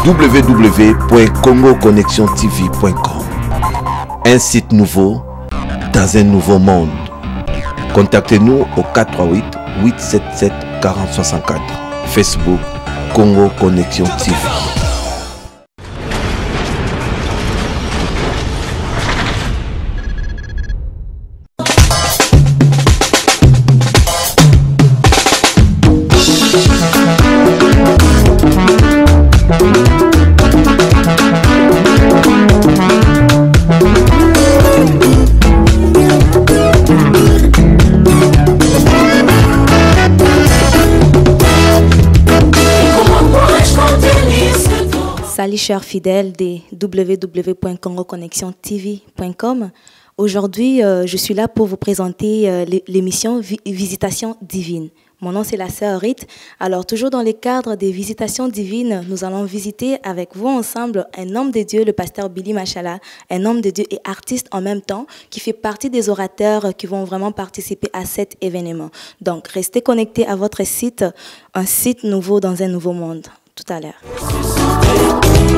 www.congoconnexiontv.com. Un site nouveau dans un nouveau monde. Contactez-nous au 438 877 4064. Facebook Congo Connexion TV. Salut chers fidèles de www.congoconnexiontv.com. Aujourd'hui, je suis là pour vous présenter l'émission Visitation divine. Mon nom, c'est la sœur Rite. Alors, toujours dans le cadre des visitations divines, nous allons visiter avec vous ensemble un homme de Dieu, le pasteur Billy Machala, un homme de Dieu et artiste en même temps, qui fait partie des orateurs qui vont vraiment participer à cet événement. Donc, restez connectés à votre site, un site nouveau dans un nouveau monde. Tout à l'heure.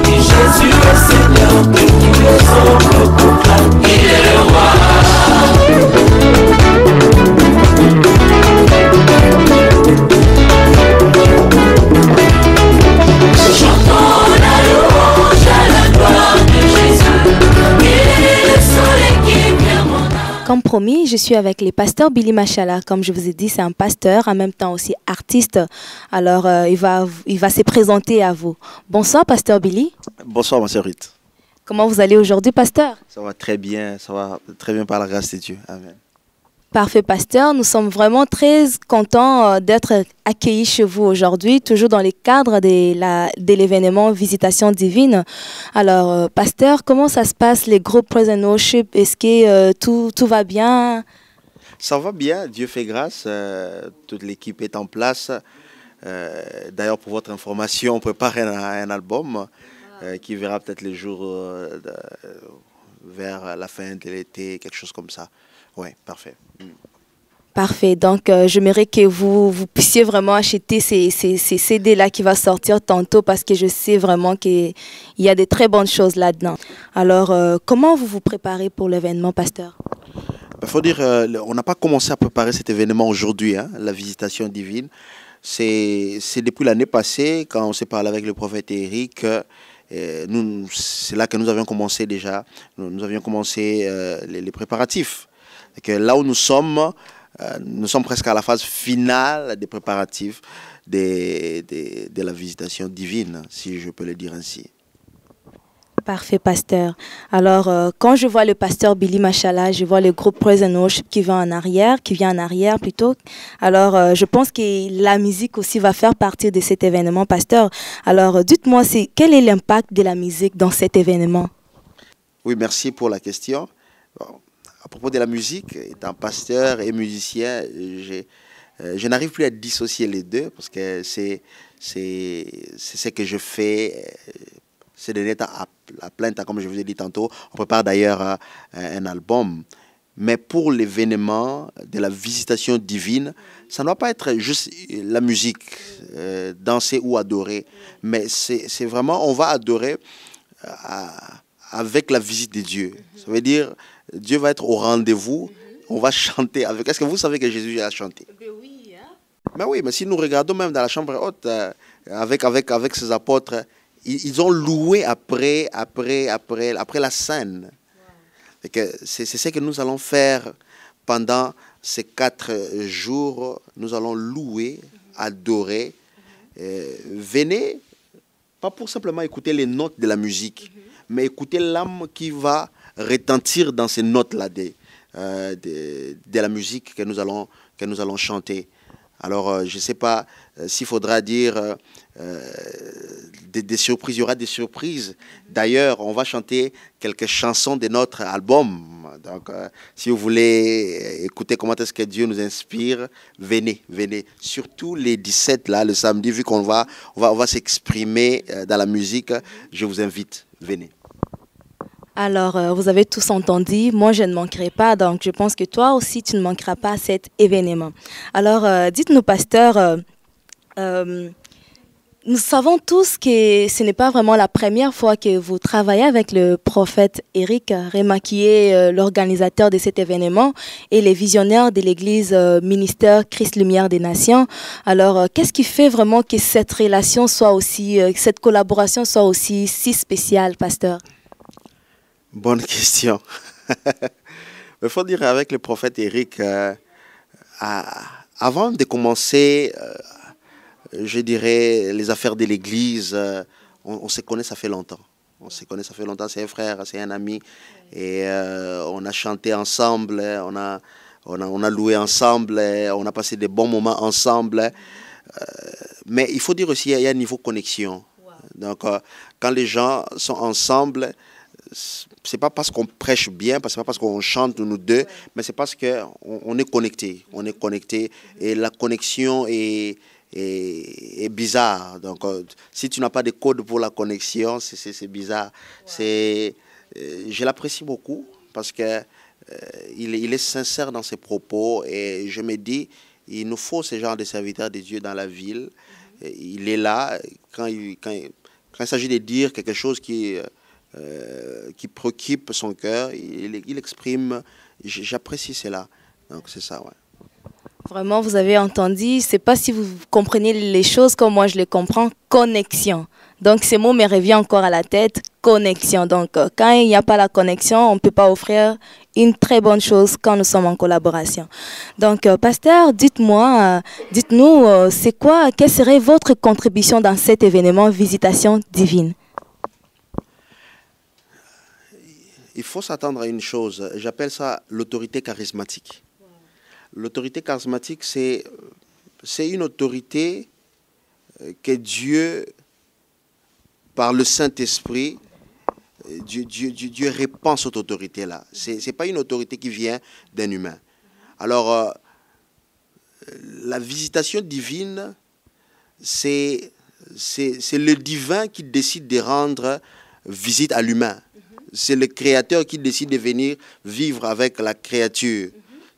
Jésus est Seigneur, tous les hommes proclament, il est le roi. Chantons la louange à la gloire de Jésus, il est le soleil qui vient mon âme. Comme promis, je suis avec les pasteurs Billy Machala. Comme je vous ai dit, c'est un pasteur, en même temps aussi artiste. Alors, il va se présenter à vous. Bonsoir, pasteur Billy. Bonsoir, ma sœur Rite. Comment vous allez aujourd'hui, pasteur? Ça va très bien par la grâce de Dieu. Amen. Parfait, pasteur. Nous sommes vraiment très contents d'être accueillis chez vous aujourd'hui, toujours dans le cadre de l'événement Visitation divine. Alors, pasteur, comment ça se passe, les groupes Praise and Worship? Est-ce que tout va bien? Ça va bien, Dieu fait grâce. Toute l'équipe est en place. D'ailleurs, pour votre information, on prépare un album qui verra peut-être les jours vers la fin de l'été, quelque chose comme ça. Oui, parfait. Parfait. Donc, j'aimerais que vous puissiez vraiment acheter ces CD-là qui va sortir tantôt parce que je sais vraiment qu'il y a de très bonnes choses là-dedans. Alors, comment vous vous préparez pour l'événement, pasteur? Il faut dire, on n'a pas commencé à préparer cet événement aujourd'hui, hein, la visitation divine. C'est depuis l'année passée, quand on s'est parlé avec le prophète Eric, c'est là que nous avions commencé déjà. Nous avions commencé les préparatifs. Et que là où nous sommes presque à la phase finale des préparatifs de la visitation divine, si je peux le dire ainsi. Parfait, pasteur. Alors, quand je vois le pasteur Billy Machala, je vois le groupe Praise and Worship qui vient en arrière plutôt. Alors, je pense que la musique aussi va faire partie de cet événement, pasteur. Alors, dites-moi, quel est l'impact de la musique dans cet événement? Oui, merci pour la question. Bon, à propos de la musique, étant pasteur et musicien, je n'arrive plus à dissocier les deux parce que c'est ce que je fais. C'est donné à plein temps, comme je vous ai dit tantôt. On prépare d'ailleurs un album. Mais pour l'événement de la visitation divine, ça ne doit pas être juste la musique, danser ou adorer. Mais c'est vraiment, on va adorer avec la visite de Dieu. Ça veut dire, Dieu va être au rendez-vous. On va chanter avec. Est-ce que vous savez que Jésus a chanté? Oui, hein? Mais oui, mais si nous regardons même dans la chambre haute, avec ses apôtres, ils ont loué après la scène. Wow. C'est ce que nous allons faire pendant ces 4 jours. Nous allons louer, adorer. Venez, pas pour simplement écouter les notes de la musique, mais écouter l'âme qui va retentir dans ces notes-là de la musique que nous allons chanter. Alors, je ne sais pas s'il faudra dire des surprises. Il y aura des surprises. D'ailleurs, on va chanter quelques chansons de notre album. Donc, si vous voulez écouter comment est-ce que Dieu nous inspire, venez. Surtout les 17, là, le samedi, vu qu'on va s'exprimer dans la musique, je vous invite, venez. Alors, vous avez tous entendu, moi je ne manquerai pas, donc je pense que toi aussi tu ne manqueras pas à cet événement. Alors, dites-nous, pasteur, nous savons tous que ce n'est pas vraiment la première fois que vous travaillez avec le prophète Éric Rema, qui est l'organisateur de cet événement et les visionnaires de l'église ministère Christ Lumière des Nations. Alors, qu'est-ce qui fait vraiment que cette relation soit aussi, cette collaboration soit aussi si spéciale, pasteur? Bonne question. Il faut dire avec le prophète Éric, avant de commencer, je dirais, les affaires de l'église, on se connaît, ça fait longtemps. On se connaît, ça fait longtemps. C'est un frère, c'est un ami. Et on a chanté ensemble, on a loué ensemble, on a passé des bons moments ensemble. Mais il faut dire aussi, il y a un niveau connexion. Donc, quand les gens sont ensemble, c'est pas parce qu'on prêche bien, c'est pas parce qu'on chante nous deux, mais c'est parce qu'on est connecté. On est connecté et la connexion est bizarre. Donc, si tu n'as pas de code pour la connexion, c'est bizarre. Je l'apprécie beaucoup parce que il est sincère dans ses propos et je me dis, il nous faut ce genre de serviteurs de Dieu dans la ville. Il est là quand il s'agit de dire quelque chose qui préoccupe son cœur, il exprime. J'apprécie cela. Donc c'est ça, ouais. Vraiment, vous avez entendu, je ne sais pas si vous comprenez les choses comme moi je les comprends, connexion. Donc ces mots me reviennent encore à la tête, connexion. Donc quand il n'y a pas la connexion, on ne peut pas offrir une très bonne chose quand nous sommes en collaboration. Donc pasteur, dites-nous, c'est quoi, quelle serait votre contribution dans cet événement Visitation Divine? Il faut s'attendre à une chose, j'appelle ça l'autorité charismatique. L'autorité charismatique, c'est une autorité que Dieu, par le Saint-Esprit, Dieu répand cette autorité-là. Ce n'est pas une autorité qui vient d'un humain. Alors, la visitation divine, c'est le divin qui décide de rendre visite à l'humain. C'est le Créateur qui décide de venir vivre avec la créature.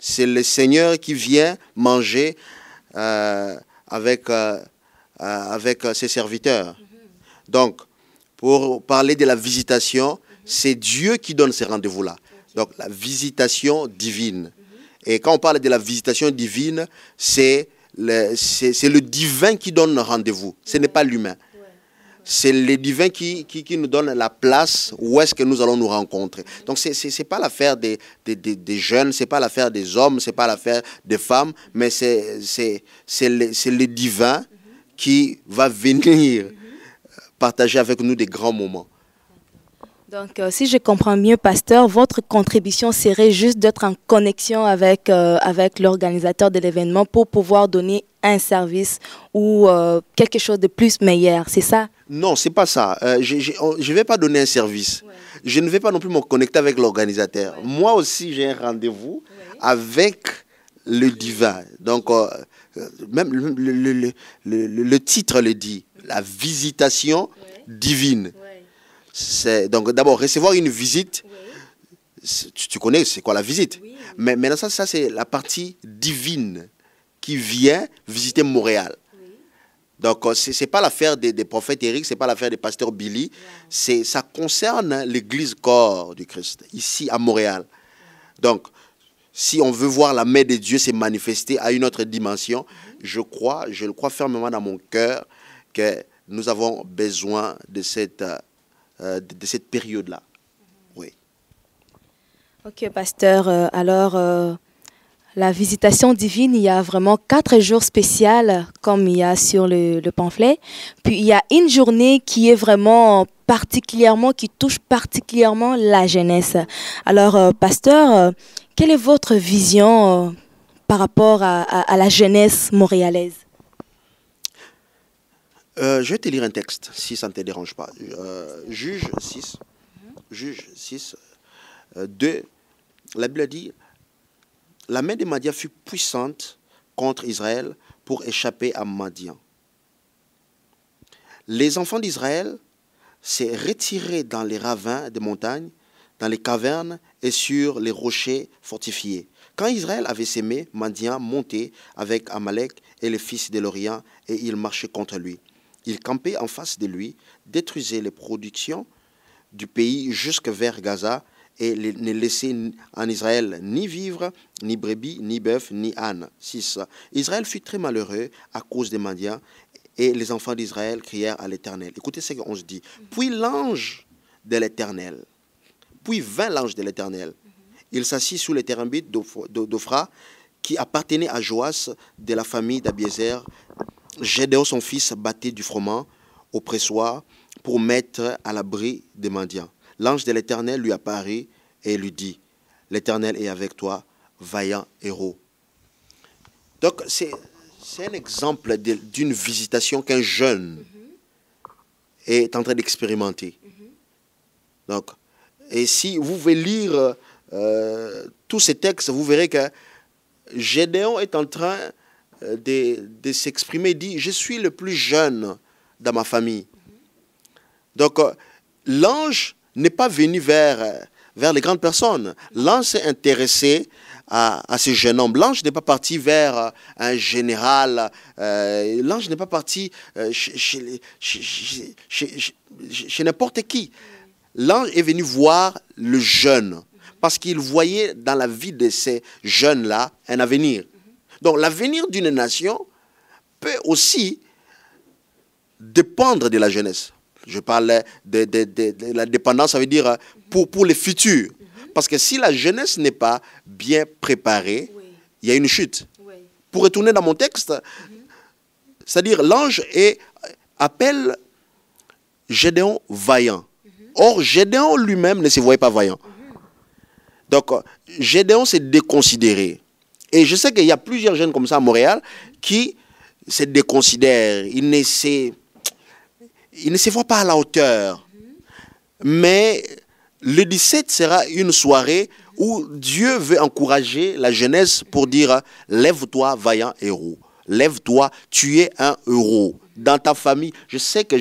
C'est le Seigneur qui vient manger avec ses serviteurs. Donc, pour parler de la visitation, c'est Dieu qui donne ces rendez-vous-là. Donc, la visitation divine. Et quand on parle de la visitation divine, c'est le divin qui donne rendez-vous. Ce n'est pas l'humain. C'est le divin qui nous donne la place où est-ce que nous allons nous rencontrer. Donc, ce n'est pas l'affaire des jeunes, ce n'est pas l'affaire des hommes, ce n'est pas l'affaire des femmes, mais c'est le divin qui va venir partager avec nous des grands moments. Donc, si je comprends mieux, pasteur, votre contribution serait juste d'être en connexion avec l'organisateur de l'événement pour pouvoir donner un service ou quelque chose de plus meilleur, c'est ça? Non, c'est pas ça. Je ne vais pas donner un service. Ouais. Je ne vais pas non plus me connecter avec l'organisateur. Ouais. Moi aussi, j'ai un rendez-vous avec le divin. Donc, même le titre le dit, la visitation divine. Ouais. Donc, d'abord, recevoir une visite, tu connais c'est quoi la visite. Oui. Mais maintenant, ça c'est la partie divine qui vient visiter Montréal. Donc, ce n'est pas l'affaire des prophètes Éric, ce n'est pas l'affaire des pasteurs Billy. Wow. Ça concerne l'église corps du Christ, ici à Montréal. Donc, si on veut voir la main de Dieu se manifester à une autre dimension, je le crois fermement dans mon cœur que nous avons besoin de cette période-là. Oui. Ok, pasteur. Alors... la visitation divine, il y a vraiment 4 jours spéciaux comme il y a sur le pamphlet. Puis il y a une journée qui est vraiment particulièrement, qui touche particulièrement la jeunesse. Alors, pasteur, quelle est votre vision par rapport à la jeunesse montréalaise? Je vais te lire un texte, si ça ne te dérange pas. Juge 6, 2, la Bible dit... La main de Madian fut puissante contre Israël pour échapper à Madian. Les enfants d'Israël s'est retiré dans les ravins des montagnes, dans les cavernes et sur les rochers fortifiés. Quand Israël avait sémé, Madian montait avec Amalek et les fils de l'Orient et il marchait contre lui. Ils campaient en face de lui, détruisaient les productions du pays jusque vers Gaza et ne laissaient en Israël ni vivre, ni brebis, ni bœuf, ni âne. 6. Israël fut très malheureux à cause des Madians et les enfants d'Israël crièrent à l'Éternel. Écoutez ce qu'on se dit. Puis l'ange de l'Éternel, puis vint l'ange de l'Éternel. Il s'assit sous les térébintes d'Ophra qui appartenait à Joas de la famille d'Abiézer. Gédéon, son fils, battait du froment au pressoir pour mettre à l'abri des mendiants. L'ange de l'Éternel lui apparut et lui dit, l'Éternel est avec toi, vaillant héros. Donc, c'est un exemple d'une visitation qu'un jeune est en train d'expérimenter. Donc, et si vous pouvez lire tous ces textes, vous verrez que Gédéon est en train de s'exprimer, dit, je suis le plus jeune dans ma famille. Donc, l'ange n'est pas venu vers les grandes personnes. L'ange s'est intéressé à ce jeune homme. L'ange n'est pas parti vers un général. L'ange n'est pas parti chez n'importe qui. L'ange est venu voir le jeune parce qu'il voyait dans la vie de ces jeunes-là un avenir. Donc, l'avenir d'une nation peut aussi dépendre de la jeunesse. Je parle de la dépendance, ça veut dire pour les futurs. Parce que si la jeunesse n'est pas bien préparée, il y a une chute. Pour retourner dans mon texte, c'est-à-dire l'ange appelle Gédéon vaillant. Or, Gédéon lui-même ne se voyait pas vaillant. Donc, Gédéon s'est déconsidéré. Et je sais qu'il y a plusieurs jeunes comme ça à Montréal qui se déconsidèrent. Ils ne se voient pas à la hauteur. Mais le 17 sera une soirée où Dieu veut encourager la jeunesse pour dire « Lève-toi, vaillant héros. Lève-toi, tu es un héros. » Dans ta famille, je sais que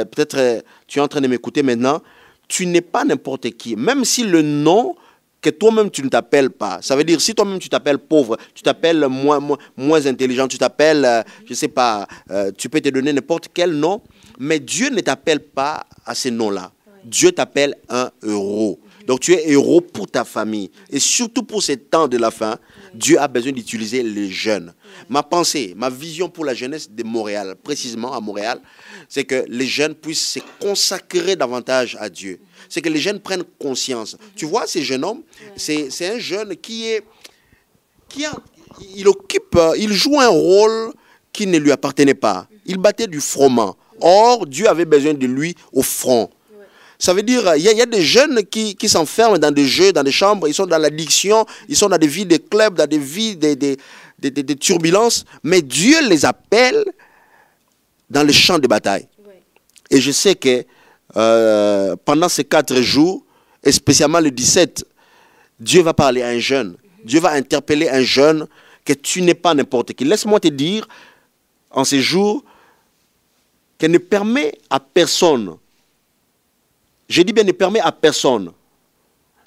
peut-être tu es en train de m'écouter maintenant, tu n'es pas n'importe qui. Même si le nom que toi-même tu ne t'appelles pas. Ça veut dire, si toi-même tu t'appelles pauvre, tu t'appelles moins intelligent, tu t'appelles, je ne sais pas, tu peux te donner n'importe quel nom, mais Dieu ne t'appelle pas à ces noms-là. Dieu t'appelle un héros. Donc tu es héros pour ta famille. Et surtout pour ces temps de la fin, Dieu a besoin d'utiliser les jeunes. Ma pensée, ma vision pour la jeunesse de Montréal, précisément à Montréal, c'est que les jeunes puissent se consacrer davantage à Dieu. C'est que les jeunes prennent conscience. Tu vois, ces jeunes hommes, c'est un jeune il joue un rôle qui ne lui appartenait pas. Il battait du froment. Or, Dieu avait besoin de lui au front. Ça veut dire, il y a des jeunes qui s'enferment dans des jeux, dans des chambres, ils sont dans l'addiction, ils sont dans des vies de clubs, dans des vies de turbulences, mais Dieu les appelle dans les champs de bataille. Et je sais que pendant ces 4 jours, et spécialement le 17, Dieu va parler à un jeune. Dieu va interpeller un jeune que tu n'es pas n'importe qui. Laisse-moi te dire, en ces jours, qu'elle ne permet à personne, je dis bien ne permet à personne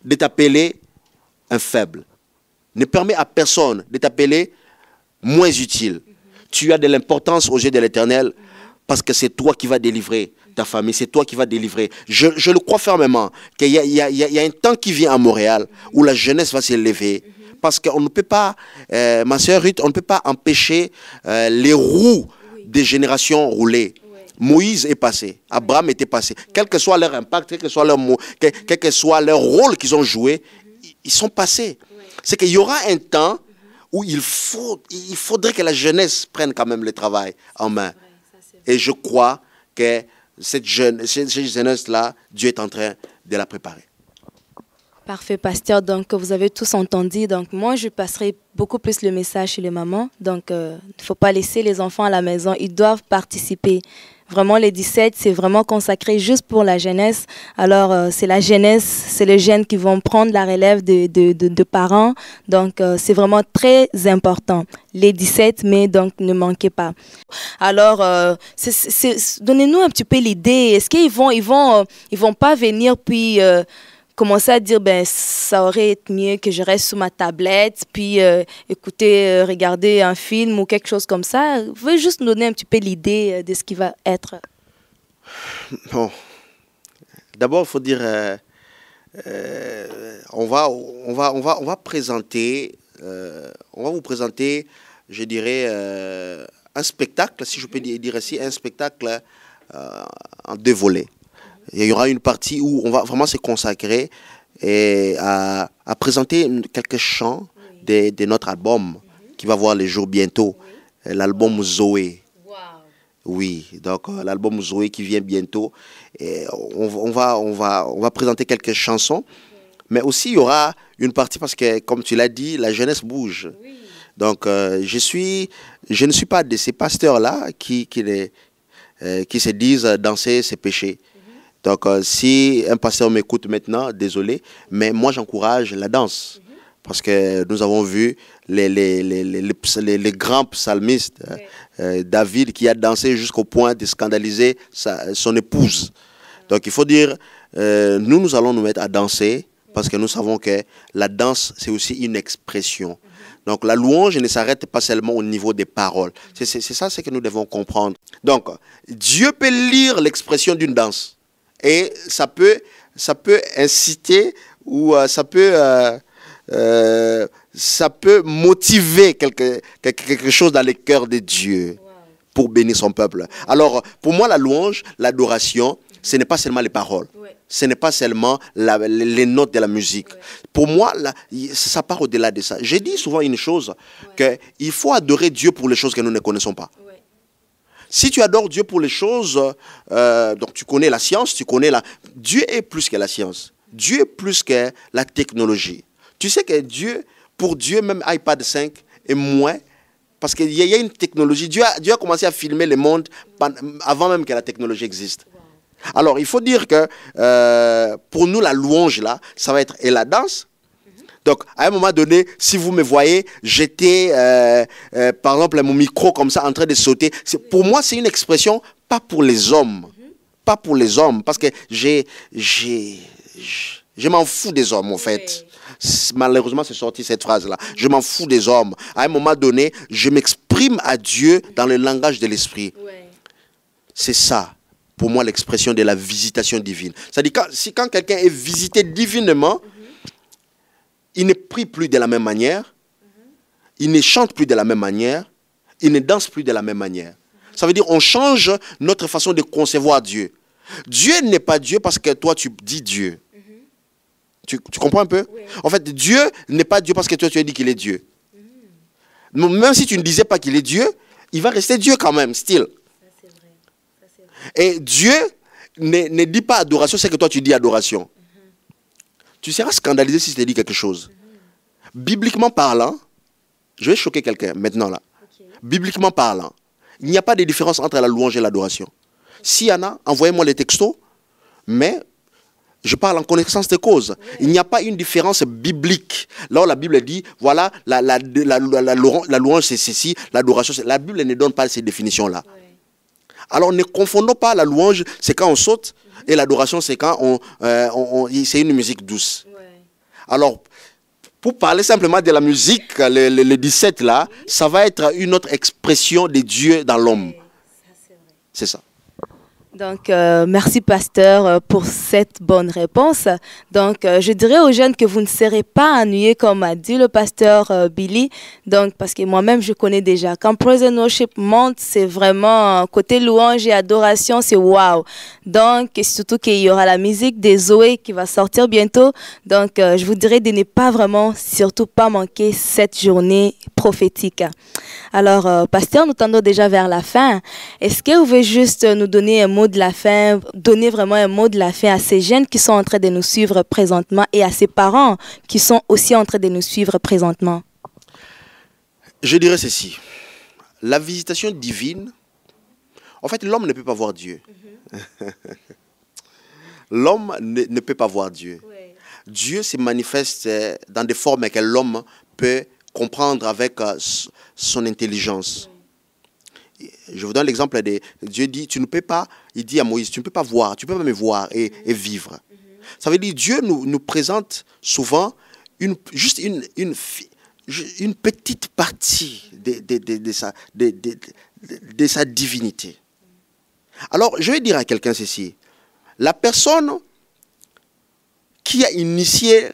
de t'appeler un faible. Ne permet à personne de t'appeler moins utile. Tu as de l'importance aux yeux de l'Éternel parce que c'est toi qui vas délivrer ta famille, c'est toi qui vas délivrer. Je le crois fermement qu'il y a un temps qui vient à Montréal où la jeunesse va s'élever. Parce qu'on ne peut pas, ma sœur Ruth, on ne peut pas empêcher les roues des générations rouler. Moïse est passé, Abraham était passé. Quel que soit leur impact, quel que soit leur rôle qu'ils ont joué, ils sont passés. C'est qu'il y aura un temps où il faudrait que la jeunesse prenne quand même le travail en main. Et je crois que cette jeunesse-là, Dieu est en train de la préparer. Parfait, pasteur. Donc, vous avez tous entendu. Donc, moi, je passerai beaucoup plus le message chez les mamans. Donc, il ne faut pas laisser les enfants à la maison. Ils doivent participer. Vraiment, les 17, c'est vraiment consacré juste pour la jeunesse. Alors, c'est la jeunesse, c'est les jeunes qui vont prendre la relève de parents. Donc, c'est vraiment très important. Les 17, mais donc, ne manquez pas. Alors, donnez-nous un petit peu l'idée. Est-ce qu'ils vont pas venir puis commencer à dire, ben, ça aurait été mieux que je reste sur ma tablette, puis écouter, regarder un film ou quelque chose comme ça. Vous pouvez juste nous donner un petit peu l'idée de ce qui va être. Bon, d'abord, il faut dire, on va vous présenter, je dirais, un spectacle, si je peux dire ainsi, un spectacle en 2 volets. Il y aura une partie où on va vraiment se consacrer à présenter quelques chants de notre album qui va voir les jours bientôt, l'album Zoé. Oui, donc l'album Zoé qui vient bientôt. Et on va présenter quelques chansons, mais aussi il y aura une partie parce que, comme tu l'as dit, la jeunesse bouge. Donc je ne suis pas de ces pasteurs-là qui se disent danser ses péchés. Donc si un pasteur m'écoute maintenant, désolé, mais moi j'encourage la danse. Parce que nous avons vu les grands psalmistes, David qui a dansé jusqu'au point de scandaliser son épouse. Donc il faut dire, nous allons nous mettre à danser parce que nous savons que la danse, c'est aussi une expression. Donc la louange ne s'arrête pas seulement au niveau des paroles. C'est ça ce que nous devons comprendre. Donc Dieu peut lire l'expression d'une danse et ça peut inciter ou ça peut motiver quelque chose dans le cœur de Dieu pour bénir son peuple. Alors, pour moi, la louange, l'adoration, ce n'est pas seulement les paroles. Ce n'est pas seulement les notes de la musique. Pour moi, ça part au-delà de ça. J'ai dit souvent une chose, qu'il faut adorer Dieu pour les choses que nous ne connaissons pas. Si tu adores Dieu pour les choses, donc tu connais la science, Dieu est plus que la science. Dieu est plus que la technologie. Tu sais que pour Dieu, même iPad 5 est moins, parce qu'il y a une technologie. Dieu a commencé à filmer le monde avant même que la technologie existe. Alors, il faut dire que pour nous, la louange, là, ça va être et la danse. Donc, à un moment donné, si vous me voyez jeter, par exemple, mon micro comme ça, en train de sauter, pour moi, c'est une expression pas pour les hommes. Pas pour les hommes, parce que je m'en fous des hommes, en fait. Malheureusement, c'est sorti cette phrase-là. Je m'en fous des hommes. À un moment donné, je m'exprime à Dieu dans le langage de l'esprit. C'est ça, pour moi, l'expression de la visitation divine. C'est-à-dire, quand quelqu'un est visité divinement, il ne prie plus de la même manière, il ne chante plus de la même manière, il ne danse plus de la même manière. Ça veut dire qu'on change notre façon de concevoir Dieu. Dieu n'est pas Dieu parce que toi, tu dis Dieu. Tu comprends un peu? En fait, Dieu n'est pas Dieu parce que toi, tu as dit qu'il est Dieu. Même si tu ne disais pas qu'il est Dieu, il va rester Dieu quand même, still. Et Dieu ne dit pas adoration, c'est que toi, tu dis adoration. Tu seras scandalisé si je te dis quelque chose. Bibliquement parlant, je vais choquer quelqu'un maintenant là. Bibliquement parlant, il n'y a pas de différence entre la louange et l'adoration. S'il y en a, envoyez-moi les textos, mais je parle en connaissance de cause. Il n'y a pas une différence biblique. Là où la Bible dit, voilà, la louange c'est ceci, l'adoration c'est... La Bible ne donne pas ces définitions-là. Alors ne confondons pas la louange, c'est quand on saute, et l'adoration c'est quand c'est une musique douce. Alors, pour parler simplement de la musique, le 17 là, ça va être une autre expression de Dieu dans l'homme. C'est ça. Donc, merci pasteur pour cette bonne réponse. Donc, je dirais aux jeunes que vous ne serez pas ennuyés comme a dit le pasteur Billy. Donc, parce que moi-même, je connais déjà. Quand Praise and Worship monte, c'est vraiment côté louange et adoration, c'est wow. Donc, et surtout qu'il y aura la musique des Zoé qui va sortir bientôt. Donc, je vous dirais de ne pas vraiment, surtout pas manquer cette journée prophétique. Alors, pasteur, nous tendons déjà vers la fin. Est-ce que vous pouvez juste nous donner un mot de la fin, donner vraiment un mot de la fin à ces jeunes qui sont en train de nous suivre présentement et à ces parents qui sont aussi en train de nous suivre présentement? Je dirais ceci. La visitation divine, en fait, l'homme ne peut pas voir Dieu. L'homme ne peut pas voir Dieu. Dieu se manifeste dans des formes que l'homme peut comprendre avec son intelligence. Je vous donne l'exemple de Dieu dit, tu ne peux pas, il dit à Moïse, tu ne peux pas voir, tu ne peux pas me voir et vivre. Ça veut dire Dieu nous présente souvent juste une petite partie de sa divinité. Alors, je vais dire à quelqu'un ceci. La personne qui a initié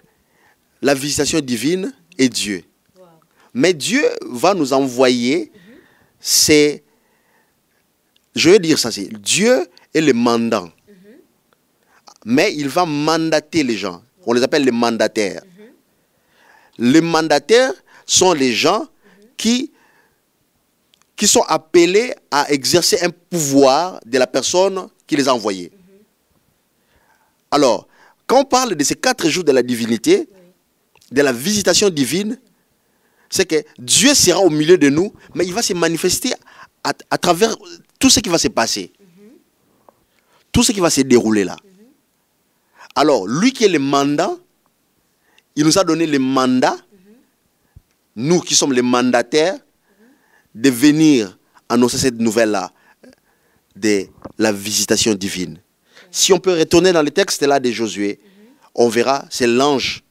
la visitation divine est Dieu. Wow. Mais Dieu va nous envoyer, je vais dire ça, c'est Dieu est le mandant. Mais il va mandater les gens. On les appelle les mandataires. Les mandataires sont les gens qui sont appelés à exercer un pouvoir de la personne qui les a envoyés. Alors, quand on parle de ces 4 jours de la divinité, de la visitation divine, c'est que Dieu sera au milieu de nous, mais il va se manifester à travers tout ce qui va se passer. Tout ce qui va se dérouler là. Alors, lui qui est le mandat, il nous a donné le mandat, nous qui sommes les mandataires, de venir annoncer cette nouvelle-là de la visitation divine. Si on peut retourner dans le texte là de Josué, on verra, c'est l'ange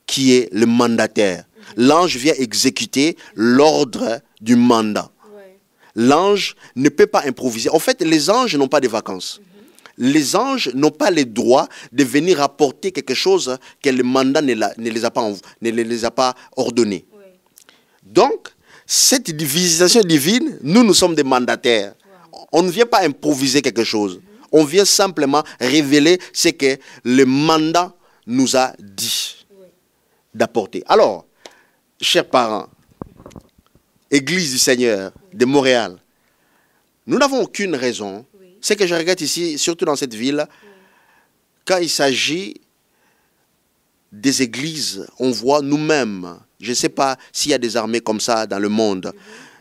qui est le mandataire. L'ange vient exécuter l'ordre du mandat. L'ange ne peut pas improviser. En fait, les anges n'ont pas de vacances. Les anges n'ont pas le droit de venir apporter quelque chose que le mandat ne les a pas ordonné. Donc, cette visitation divine, nous sommes des mandataires. On ne vient pas improviser quelque chose. On vient simplement révéler ce que le mandat nous a dit d'apporter. Alors, chers parents, Église du Seigneur de Montréal, nous n'avons aucune raison. Ce que je regrette ici, surtout dans cette ville, quand il s'agit des églises, on voit nous-mêmes, je ne sais pas s'il y a des armées comme ça dans le monde,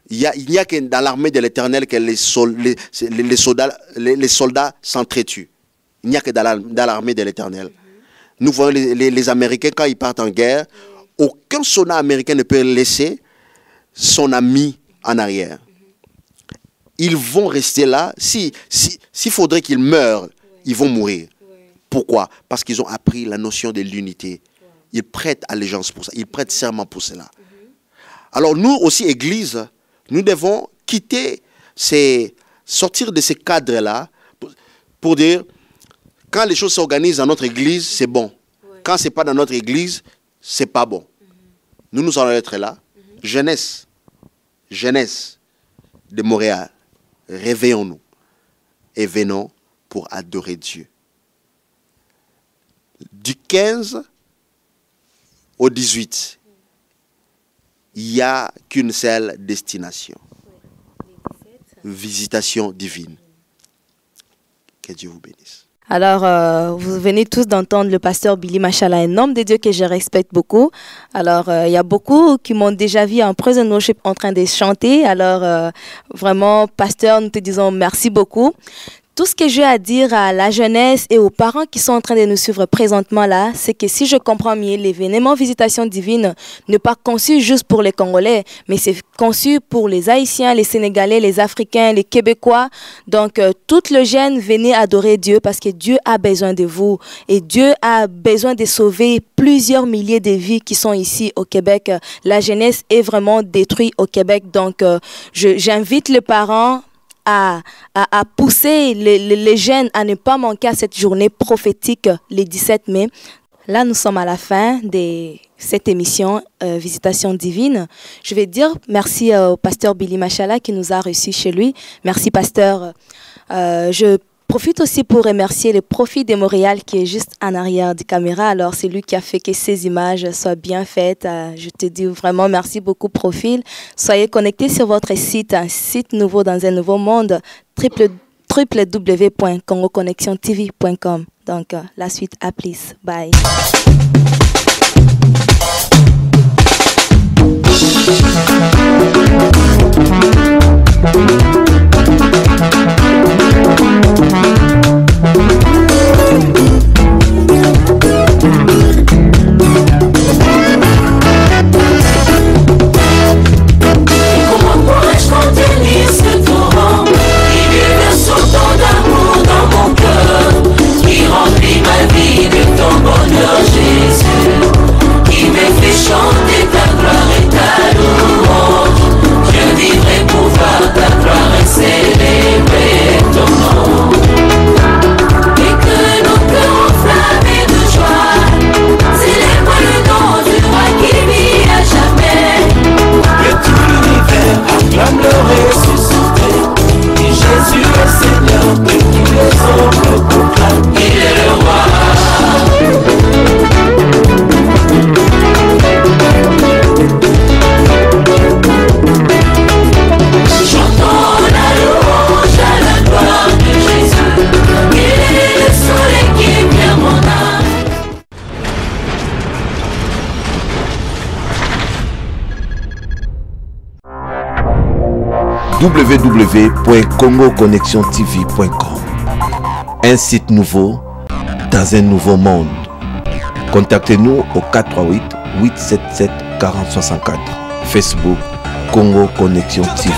il n'y a que dans l'armée de l'Éternel que les soldats s'entretuent. Il n'y a que dans l'armée de l'Éternel. Nous voyons les Américains, quand ils partent en guerre, aucun soldat américain ne peut laisser son ami en arrière. Ils vont rester là. S'il faudrait qu'ils meurent, ils vont mourir. Pourquoi? Parce qu'ils ont appris la notion de l'unité. Ils prêtent allégeance pour ça. Ils prêtent serment pour cela. Alors nous aussi, Église, nous devons sortir de ces cadres-là pour dire, quand les choses s'organisent dans notre Église, c'est bon. Quand ce n'est pas dans notre Église, ce n'est pas bon. Nous allons être là. Jeunesse de Montréal, réveillons-nous et venons pour adorer Dieu. Du 15 au 18, il n'y a qu'une seule destination. Visitation divine. Que Dieu vous bénisse. Alors, vous venez tous d'entendre le pasteur Billy Machala, un homme de Dieu que je respecte beaucoup. Alors, il y a beaucoup qui m'ont déjà vu en praise and worship en train de chanter. Alors, vraiment, pasteur, nous te disons merci beaucoup. Tout ce que j'ai à dire à la jeunesse et aux parents qui sont en train de nous suivre présentement là, c'est que si je comprends mieux, l'événement Visitation Divine n'est pas conçu juste pour les Congolais, mais c'est conçu pour les Haïtiens, les Sénégalais, les Africains, les Québécois. Donc, toutes les jeunes, venez adorer Dieu parce que Dieu a besoin de vous. Et Dieu a besoin de sauver plusieurs milliers de vies qui sont ici au Québec. La jeunesse est vraiment détruite au Québec. Donc, j'invite les parents à pousser les jeunes à ne pas manquer à cette journée prophétique le 17 mai. Là, nous sommes à la fin de cette émission Visitation Divine. Je vais dire merci au pasteur Billy Machala qui nous a reçus chez lui. Merci, pasteur. Je profite aussi pour remercier le Profil de Montréal qui est juste en arrière de caméra. Alors, c'est lui qui a fait que ces images soient bien faites. Je te dis vraiment merci beaucoup, Profil. Soyez connectés sur votre site, un site nouveau dans un nouveau monde, www.congoconnexiontv.com. Donc, la suite, à plus. Bye. Comment pourrais-je contenir ce torrent qui déverse autant d'amour dans mon cœur, qui remplit ma vie de ton www.congoconnexiontv.com. Un site nouveau dans un nouveau monde. Contactez-nous au 438 877 4064. Facebook Congo Connexion TV.